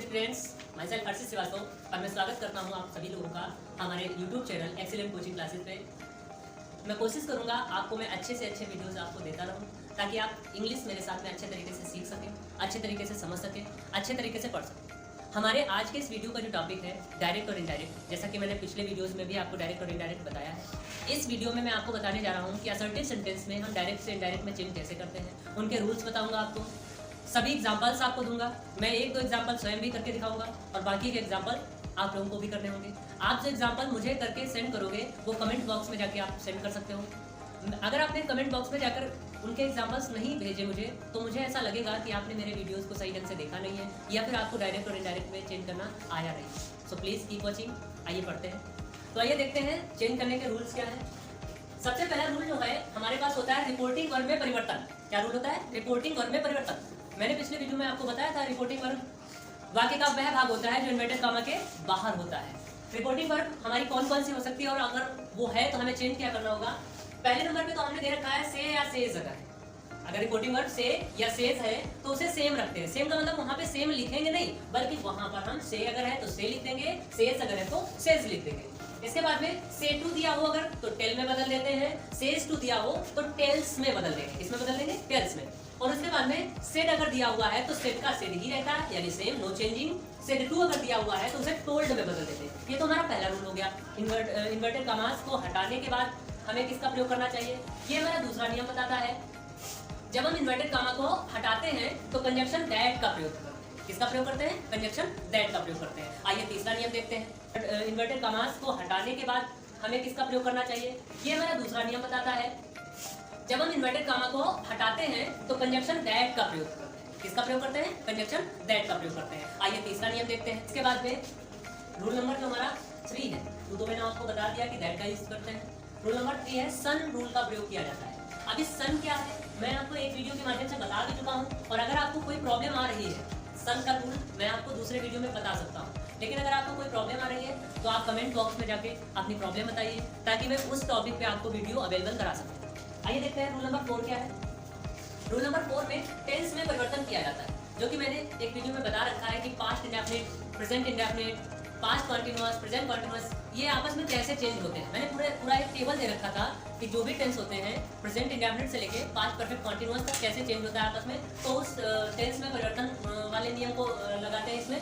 Students, my self हर्षित श्रीवास्तव और मैं स्वागत करता हूं आप सभी लोगों का हमारे YouTube channel excellent coaching classes पे। मैं कोशिश करूंगा आपको मैं अच्छे से अच्छे वीडियोस आपको देता रहूं ताकि आप इंग्लिश मेरे साथ में अच्छे तरीके से सीख सकें, अच्छे तरीके से समझ सकें, अच्छे तरीके से पढ़ सकें। हमारे आज के इस वीडियो का जो टॉपिक है डायरेक्ट और इनडायरेक्ट, जैसा कि मैंने पिछले वीडियोज़ में भी आपको डायरेक्ट और इनडायरेक्ट बताया है। इस वीडियो में मैं आपको बताने जा रहा हूँ कि असर्टिव सेंटेंस में हम डायरेक्ट से इनडायरेक्ट में चेंज कैसे करते हैं, उनके रूल्स बताऊँगा आपको, सभी एग्जाम्पल्स आपको दूंगा। मैं एक दो एग्जाम्पल स्वयं भी करके दिखाऊंगा और बाकी के एग्जाम्पल आप लोगों को भी करने होंगे। आप जो एग्जाम्पल मुझे करके सेंड करोगे वो कमेंट बॉक्स में जाके आप सेंड कर सकते हो। अगर आपने कमेंट बॉक्स में जाकर उनके एग्जाम्पल्स नहीं भेजे मुझे, तो मुझे ऐसा लगेगा कि आपने मेरे वीडियोस को सही ढंग से देखा नहीं है या फिर आपको डायरेक्ट और इनडायरेक्ट में चेंज करना आया नहीं। So please keep watching. आइए पढ़ते हैं। तो आइए देखते हैं चेंज करने के रूल्स क्या हैं। सबसे पहला रूल जो है हमारे पास होता है रिपोर्टिंग वर्ब में परिवर्तन। क्या रूल होता है? रिपोर्टिंग वर्ब में परिवर्तन। मैंने पिछले वीडियो में आपको बताया था रिपोर्टिंग वर्ब वाक्य का वह भाग होता है जो इन्वर्टेड कॉमा के बाहर होता है। रिपोर्टिंग वर्ब हमारी कौन कौन सी हो सकती है और अगर वो है तो हमें चेंज क्या करना होगा। पहले नंबर पे तो हमने दे रखा है से या सेज। अगर रिपोर्टिंग वर्ब से या सेज है तो उसे सेम रखते हैं। सेम का मतलब वहां पे सेम लिखेंगे नहीं, बल्कि वहां पर हम से अगर है तो से लिख देंगे, सेज अगर है तो सेज लिख देंगे। इसके बाद में से टू दिया हो अगर तो टेल में बदल देते हैं, सेज टू दिया हो तो टेल्स में बदल देंगे। इसमें बदल देंगे टेल्स में। और उसके बाद में सेड अगर दिया हुआ है तो सेड का सेड ही रहता है, यानी same, no changing. Said to अगर दिया हुआ है तो उसे टोल्ड में बदल देते हैं। ये तो हमारा पहला रूल हो गया। इन्वर्टेड कॉमास को हटाने के बाद हमें किसका प्रयोग करना चाहिए, ये हमारा दूसरा नियम बताता है। जब हम इन्वर्टेड कॉमा को हटाते हैं तो कंजक्शन दैट का प्रयोग करते हैं। किसका प्रयोग करते हैं? कंजक्शन दैट का प्रयोग करते हैं। आइए तीसरा नियम देखते हैं। इन्वर्टेड कॉमास को हटाने के बाद हमें किसका प्रयोग करना चाहिए, ये हमारा दूसरा नियम बताता है। जब हम इन्वर्टेड कॉमा को हटाते हैं तो कंजक्शन दैट का प्रयोग करते हैं। किसका प्रयोग करते हैं? कंजक्शन दैट का प्रयोग करते हैं। आइए तीसरा नियम देखते हैं। इसके बाद में रूल नंबर जो हमारा 3 है, तो मैंने आपको बता दिया कि दैट का यूज करते हैं। रूल नंबर 3 है सन रूल का प्रयोग किया जाता है। अभी सन क्या है मैं आपको एक वीडियो के माध्यम से बता भी चुका हूँ, और अगर आपको कोई प्रॉब्लम आ रही है सन का रूल मैं आपको दूसरे वीडियो में बता सकता हूँ। लेकिन अगर आपको कोई प्रॉब्लम आ रही है तो आप कमेंट बॉक्स में जाके अपनी प्रॉब्लम बताइए ताकि मैं उस टॉपिक पे आपको वीडियो अवेलेबल करा सकूँ। आइए देखते हैं रूल नंबर 4 क्या है। रूल नंबर 4 में टेंस में परिवर्तन किया जाता है, जो कि मैंने एक वीडियो में बता रखा है कि past indefinite, present indefinite, past continuous, present continuous, ये आपस में कैसे चेंज होते हैं। मैंने पूरा एक टेबल दे रखा था कि जो भी टेंस होते हैं प्रेजेंट इंडेफिनिट से लेके पास्ट परफेक्ट कॉन्टिन्यूअस तक कैसे चेंज होता है आपस में, तो उस टेंस में परिवर्तन वाले नियम को लगाते हैं इसमें।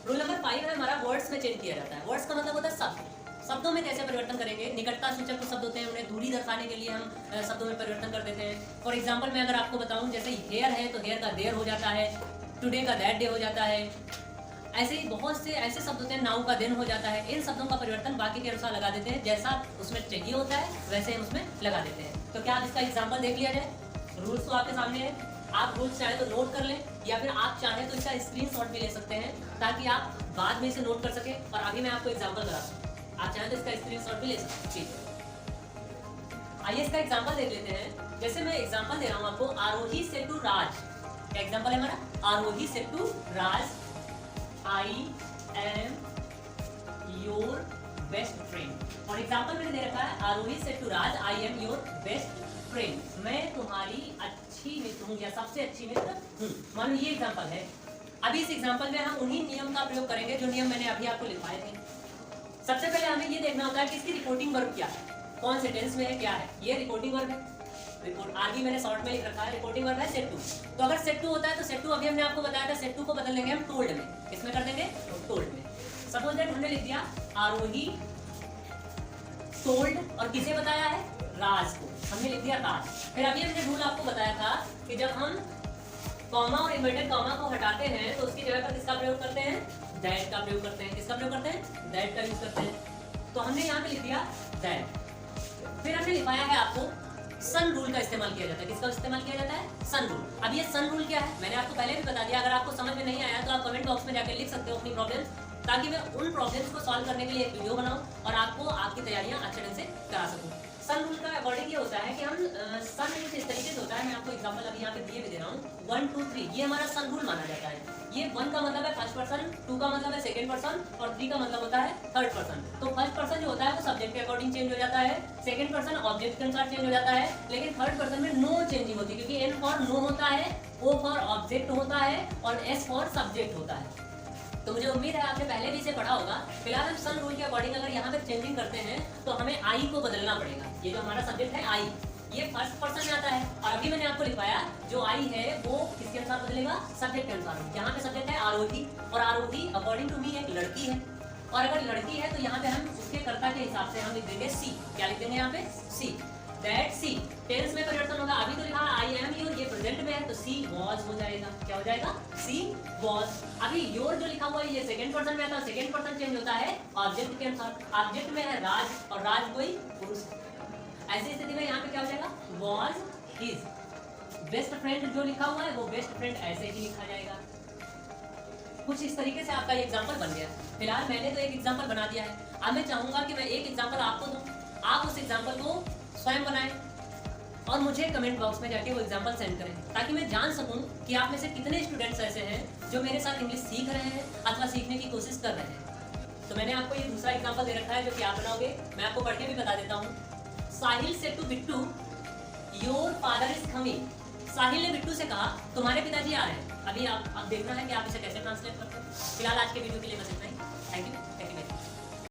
रूल नंबर 5 है हमारा वर्ड्स में चेंज किया जाता है। वर्ड्स का मतलब होता है शब्द। शब्दों में कैसे परिवर्तन करेंगे। निकटता सूचक जो शब्द होते हैं उन्हें दूरी दर्शाने के लिए हम शब्दों में परिवर्तन कर देते हैं। फॉर एग्जाम्पल मैं अगर आपको बताऊं, जैसे हेयर है तो हेयर का देयर हो जाता है, टुडे का दैट डे हो जाता है। ऐसे ही बहुत से ऐसे शब्द होते हैं, नाउ का दिन हो जाता है। इन शब्दों का परिवर्तन बाकी के अनुसार लगा देते हैं, जैसा उसमें चाहिए होता है वैसे हम उसमें लगा देते हैं। तो क्या आप इसका एग्जाम्पल देख लिया जाए। रूल्स तो आपके सामने है, आप रूल्स चाहें तो नोट कर लें या फिर आप चाहें तो इसका स्क्रीनशॉट भी ले सकते हैं ताकि आप बाद में इसे नोट कर सकें और अभी मैं आपको एग्जाम्पल करा सकूँ। आप चाहें तो इसका स्क्रीनशॉट भी ले सकते हैं। आइए इसका एग्जाम्पल देख लेते हैं। जैसे मैं एग्जाम्पल दे रहा हूँ आपको, आरोही से टू राज। क्या एग्जाम्पल है हमारा? आरोही से to Raj, I am your best friend. और एग्जाम्पल मैंने दे रखा है आरोही से to Raj, I am your best friend. मैं तुम्हारी अच्छी मित्र हूँ या सबसे अच्छी मित्र हूँ। मान लो ये एग्जाम्पल है। अभी इस एग्जाम्पल में हम उन्हीं नियम का प्रयोग करेंगे जो नियम मैंने अभी आपको लिखवाए थे। सबसे पहले हमें ये देखना होता है कि इसकी रिपोर्टिंग वर्ब क्या है, कौन से टेंस में है, क्या है। ये रिपोर्टिंग वर्ब है। रिपोर्ट आगे मैंने शॉर्ट में लिख रखा है। रिपोर्टिंग वर्ब है सेट टू। तो अगर सेट टू होता है तो सेट टू अभी हमने आपको बताया था, सेट टू को बदल देंगे हम टोल्ड में। किसमें कर देंगे? टोल्ड में। सपोज दैट हमने लिख दिया आरोही टोल्ड, और किसे बताया है? राज को। हमने लिख दिया राज। फिर अभी हमने रूल आपको बताया था कि जब हम कॉमा और इन्वर्टेड कॉमा को हटाते हैं तो उसकी जगह पर किसका प्रयोग करते हैं? दैट का प्रयोग करते हैं। किसका प्रयोग करते हैं? दैट का यूज करते हैं। तो हमने यहाँ पे लिख दिया दैट। फिर हमने लिखाया है आपको सन रूल का इस्तेमाल किया जाता है। किसका इस्तेमाल किया जाता है? सन रूल। अब ये सन रूल क्या है मैंने आपको पहले भी बता दिया। अगर आपको समझ में नहीं आया तो आप कमेंट बॉक्स में जाकर लिख सकते हो अपनी प्रॉब्लम्स, ताकि मैं उन प्रॉब्लम्स को सॉल्व करने के लिए एक वीडियो बनाऊं और आपको आपकी तैयारियां अच्छे ढंग से करा सकूं। सन रूल का अकॉर्डिंग ये होता है कि हम सन रूल इस तरीके से होता है, मैं आपको एग्जांपल अभी यहाँ पे दिए भी दे रहा हूँ। 1 2 3 ये हमारा सन रूल माना जाता है। ये 1 का मतलब है फर्स्ट पर्सन, 2 का मतलब है सेकंड पर्सन और 3 का मतलब होता है थर्ड पर्सन। तो फर्स्ट पर्सन जो होता है वो सब्जेक्ट के अकॉर्डिंग चेंज हो जाता है, सेकंड पर्सन ऑब्जेक्ट के अनुसार चेंज हो जाता है, लेकिन थर्ड पर्सन में नो चेंजिंग होती है, क्योंकि एन फॉर नो होता है, ओ फॉर ऑब्जेक्ट होता है और एस फॉर सब्जेक्ट होता है। तो मुझे उम्मीद है आपने पहले भी इसे पढ़ा होगा। फिलहाल हम सन रूल के अकॉर्डिंग अगर यहाँ पे चेंजिंग करते हैं तो हमें आई को बदलना पड़ेगा। ये जो हमारा सब्जेक्ट है आई, ये फर्स्ट पर्सन में आता है और अभी मैंने आपको लिखवाया जो आई है वो किसके अनुसार बदलेगा, सब्जेक्ट के अनुसार। यहाँ पे सब्जेक्ट है आरोही और आरोही अकॉर्डिंग टू मी एक लड़की है और अगर लड़की है तो यहाँ पे हम उसके कर्ता के हिसाब से हम लिख देंगे सी। क्या लिख देंगे यहाँ पे, सी। That C. टेंस में परिवर्तन होगा, अभी तो लिखा आई एम योर, ये प्रेजेंट में है तो सी वॉज हो जाएगा। क्या हो जाएगा, सी वॉज। अभी योर जो लिखा हुआ है ये सेकंड पर्सन में आता है, सेकंड पर्सन चेंज होता है ऑब्जेक्ट के अनुसार। ऑब्जेक्ट में है राज और राज कोई पुरुष, ऐसी स्थिति में यहाँ पे क्या हो जाएगा, वॉज हिज। बेस्ट फ्रेंड जो लिखा हुआ है वो बेस्ट फ्रेंड ऐसे ही लिखा जाएगा। कुछ इस तरीके से आपका ये एग्जाम्पल बन गया। फिलहाल मैंने तो एक एग्जाम्पल बना दिया है, अब मैं चाहूंगा कि मैं एक एग्जाम्पल आपको दूं, आप उस एग्जाम्पल को स्वयं बनाएं और मुझे कमेंट बॉक्स में जाके वो एग्जाम्पल सेंड करें ताकि मैं जान सकूं कि आप में से कितने स्टूडेंट्स ऐसे हैं जो मेरे साथ इंग्लिश सीख रहे हैं अथवा सीखने की कोशिश कर रहे हैं। तो मैंने आपको ये दूसरा एग्जाम्पल दे रखा है जो कि आप बनाओगे, मैं आपको पढ़ के भी बता देता हूँ। Sahil said to Bittu your father is coming. Sahil ने बिट्टू से कहा तुम्हारे पिताजी आ रहे हैं। अभी आप देखना है कि आप इसे कैसे ट्रांसलेट करते हैं। फिलहाल आज के वीडियो के लिए बस इतना ही। Thank you very much.